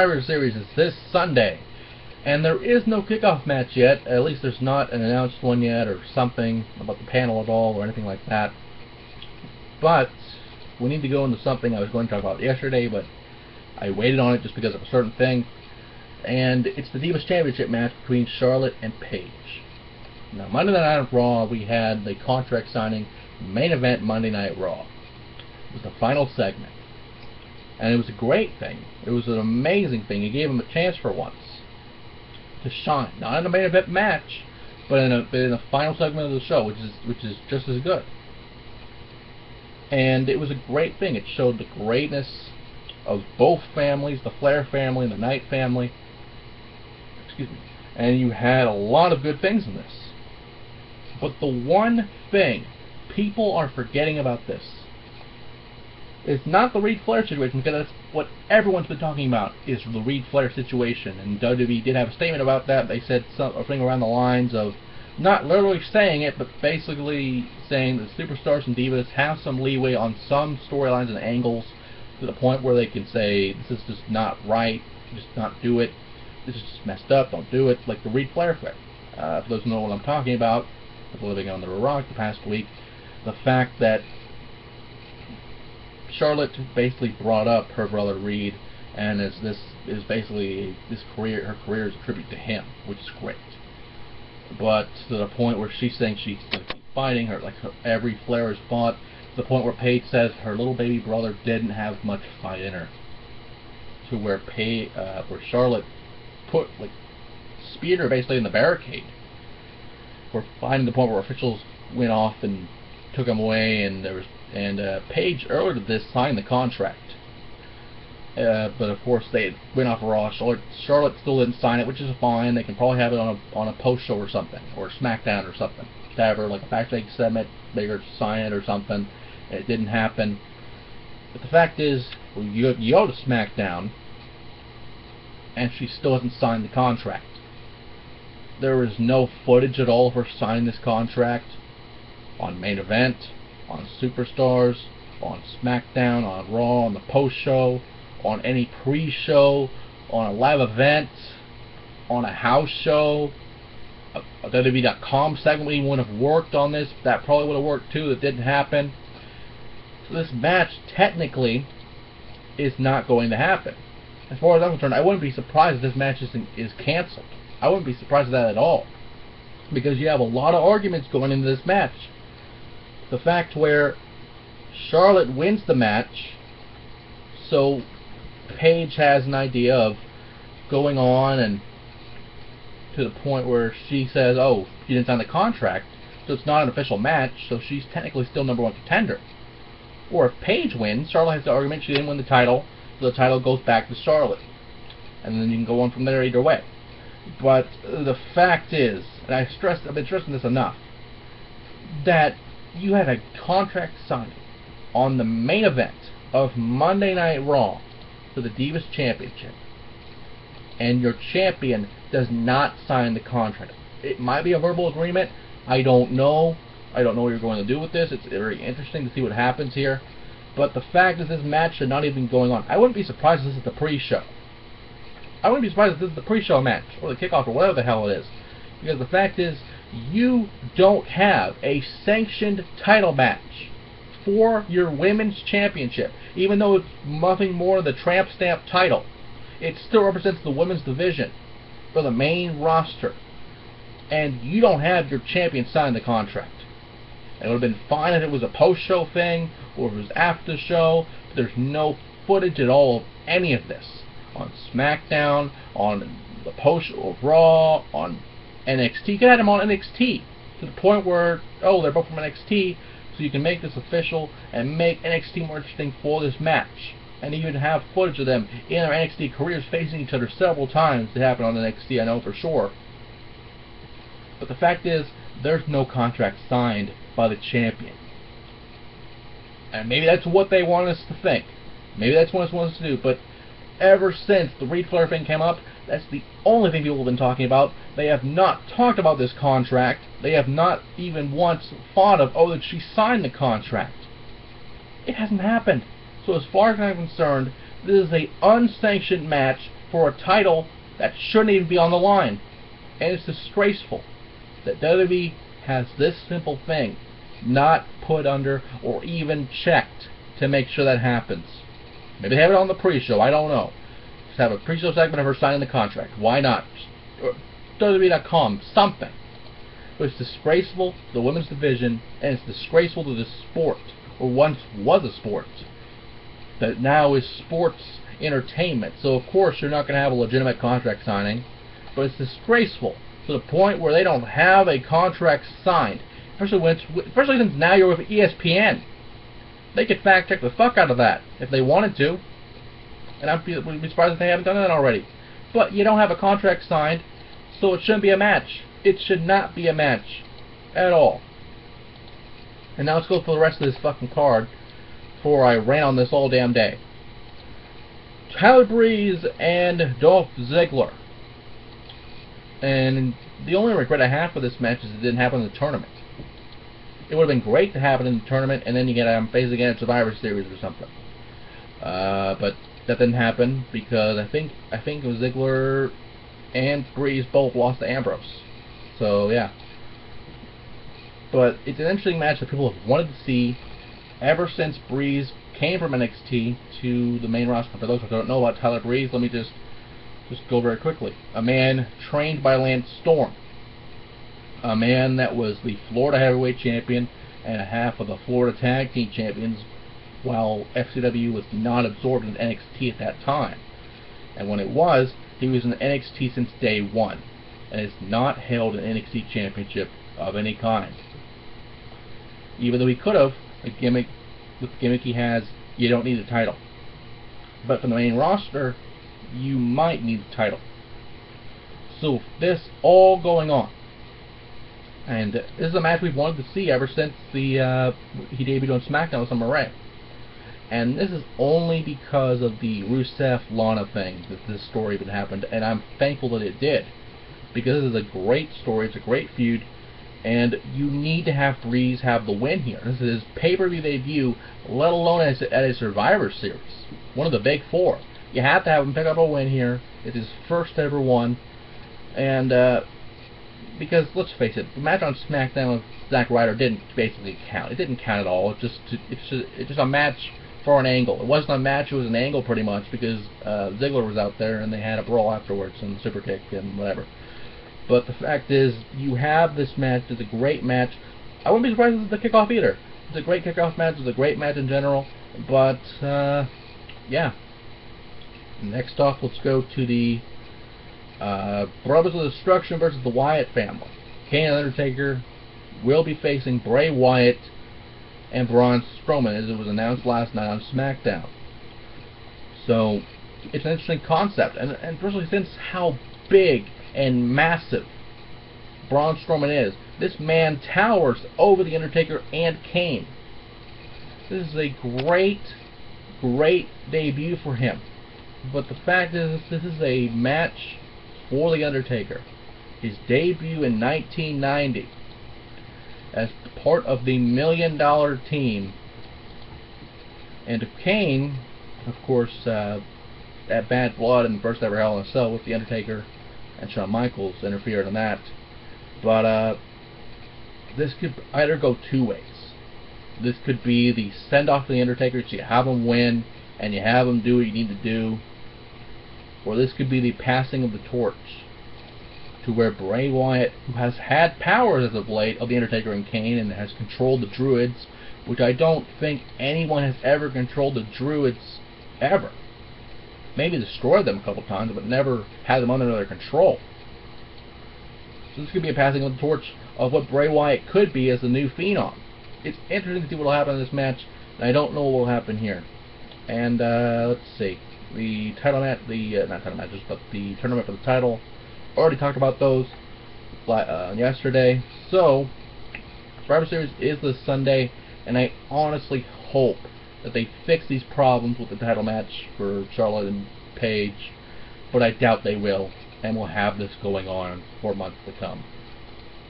Survivor Series is this Sunday, and there is no kickoff match yet. At least there's not an announced one yet, or something about the panel at all, or anything like that. But we need to go into something I was going to talk about yesterday, but I waited on it just because of a certain thing. And it's the Divas Championship match between Charlotte and Paige. Now, Monday Night Raw, we had the contract signing main event Monday Night Raw. It was the final segment. And it was a great thing. It was an amazing thing. It gave him a chance for once to shine. Not in a main event match, but in a final segment of the show, which is just as good. And it was a great thing. It showed the greatness of both families, the Flair family and the Knight family. Excuse me. And you had a lot of good things in this. But the one thing people are forgetting about this is not the Reed Flair situation, because that's what everyone's been talking about, is the Reed Flair situation. And WWE did have a statement about that. They said something around the lines of, not literally saying it, but basically saying that superstars and divas have some leeway on some storylines and angles, to the point where they can say, this is just not right, just not do it, this is just messed up, don't do it, like the Reed Flair thing. For those who know what I'm talking about, with living under a rock the past week, the fact that Charlotte basically brought up her brother Reed, and this is basically her career is a tribute to him, which is great. But to the point where she's saying she's going to keep fighting, every Flair has fought, to the point where Paige says her little baby brother didn't have much fight in her, to where Charlotte speared her basically in the barricade. We're finding the point where officials went off and took him away, and Paige earlier to this signed the contract. But of course they went off Raw. Charlotte still didn't sign it, which is fine. They can probably have it on a post show or something, or SmackDown or something. To have her like a backstage segment, they were to sign it or something. It didn't happen. But the fact is, you go to SmackDown, and she still hasn't signed the contract. There is no footage at all of her signing this contract on Main Event, on Superstars, on SmackDown, on Raw, on the post-show, on any pre-show, on a live event, on a house show. A WWE.com segment even would have worked on this. That probably would have worked too. That didn't happen. So this match technically is not going to happen. As far as I'm concerned, I wouldn't be surprised if this match is canceled. I wouldn't be surprised at that at all, because you have a lot of arguments going into this match. The fact where Charlotte wins the match, so Paige has an idea of going on, and to the point where she says, oh, she didn't sign the contract, so it's not an official match, so she's technically still #1 contender. Or if Paige wins, Charlotte has the argument she didn't win the title, so the title goes back to Charlotte. And then you can go on from there either way. But the fact is, and I've been stressing this enough, that you had a contract signing on the main event of Monday Night Raw for the Divas Championship, and your champion does not sign the contract. It might be a verbal agreement. I don't know. I don't know what you're going to do with this. It's very interesting to see what happens here. But the fact is, this match should not even be going on. I wouldn't be surprised if this is the pre-show. I wouldn't be surprised if this is the pre-show match, or the kickoff, or whatever the hell it is. Because the fact is, you don't have a sanctioned title match for your women's championship. Even though it's nothing more than the tramp stamp title, it still represents the women's division for the main roster. And you don't have your champion sign the contract. It would have been fine if it was a post-show thing, or if it was after the show, but there's no footage at all of any of this. On SmackDown, on the post of Raw, on NXT. You could have them on NXT, to the point where, oh, they're both from NXT, so you can make this official and make NXT more interesting for this match. And even have footage of them in their NXT careers facing each other several times. It happened on NXT, I know for sure. But the fact is, there's no contract signed by the champion. And maybe that's what they want us to think. Maybe that's what they want us to do, but ever since the Reed Flair thing came up, that's the only thing people have been talking about. They have not talked about this contract. They have not even once thought of, oh, that she signed the contract. It hasn't happened. So as far as I'm concerned, this is an unsanctioned match for a title that shouldn't even be on the line. And it's disgraceful that WWE has this simple thing not put under or even checked to make sure that happens. Maybe they have it on the pre-show, I don't know. Just have a pre-show segment of her signing the contract. Why not? WWE.com, something. But it's disgraceful to the women's division, and it's disgraceful to the sport, or once was a sport, that now is sports entertainment. So of course you're not going to have a legitimate contract signing, but it's disgraceful to the point where they don't have a contract signed. Especially since now you're with ESPN. They could fact check the fuck out of that if they wanted to, and I'd be surprised if they haven't done that already. But you don't have a contract signed, so it shouldn't be a match. It should not be a match at all. And now let's go for the rest of this fucking card before I rant on this all damn day. Tyler Breeze and Dolph Ziggler. And the only regret I have for this match is it didn't happen in the tournament. It would have been great to have it in the tournament, and then you get face again at Survivor Series or something. But that didn't happen because I think it was Ziggler and Breeze both lost to Ambrose. So yeah. But it's an interesting match that people have wanted to see ever since Breeze came from NXT to the main roster. For those who don't know about Tyler Breeze, let me just go very quickly. A man trained by Lance Storm. A man that was the Florida Heavyweight Champion and a half of the Florida Tag Team Champions while FCW was not absorbed in NXT at that time. And when it was, he was in NXT since day one and has not held an NXT championship of any kind. Even though he could have, with the gimmick he has, you don't need a title. But for the main roster, you might need a title. So with this all going on, and this is a match we've wanted to see ever since he debuted on SmackDown with Summer Rae. And this is only because of the Rusev-Lana thing that this story even happened, and I'm thankful that it did. Because this is a great story, it's a great feud, and you need to have Breeze have the win here. This is his pay-per-view debut, let alone at a Survivor Series. One of the big four. You have to have him pick up a win here. It's his first ever one. And because, let's face it, the match on SmackDown with Zack Ryder didn't basically count. It didn't count at all. It's just a match for an angle. It wasn't a match, it was an angle pretty much, because Ziggler was out there and they had a brawl afterwards and a super kick and whatever. But the fact is, you have this match. It's a great match. I wouldn't be surprised if it's the kickoff either. It's a great kickoff match. It's a great match in general. But, yeah. Next off, let's go to the Brothers of Destruction versus the Wyatt family. Kane and Undertaker will be facing Bray Wyatt and Braun Strowman, as it was announced last night on SmackDown. So, it's an interesting concept. And especially since how big and massive Braun Strowman is. This man towers over The Undertaker and Kane. This is a great debut for him. But the fact is, this is a match for The Undertaker. His debut in 1990 as part of the $1 Million Team. And Kane, of course, that Bad Blood and first ever Hell in a Cell with The Undertaker and Shawn Michaels interfered in that. But this could either go two ways. This could be the send-off to The Undertaker, so you have him win and you have him do what you need to do. Or this could be the passing of the torch to where Bray Wyatt, who has had powers as of late of The Undertaker and Kane and has controlled the Druids, which I don't think anyone has ever controlled the Druids ever. Maybe destroyed them a couple times, but never had them under their control. So this could be a passing of the torch of what Bray Wyatt could be as the new Phenom. It's interesting to see what will happen in this match, and I don't know what will happen here. And let's see, the title match, not title matches, but the tournament for the title. Already talked about those yesterday. So Survivor Series is this Sunday, and I honestly hope that they fix these problems with the title match for Charlotte and Paige, but I doubt they will, and we'll have this going on for months to come.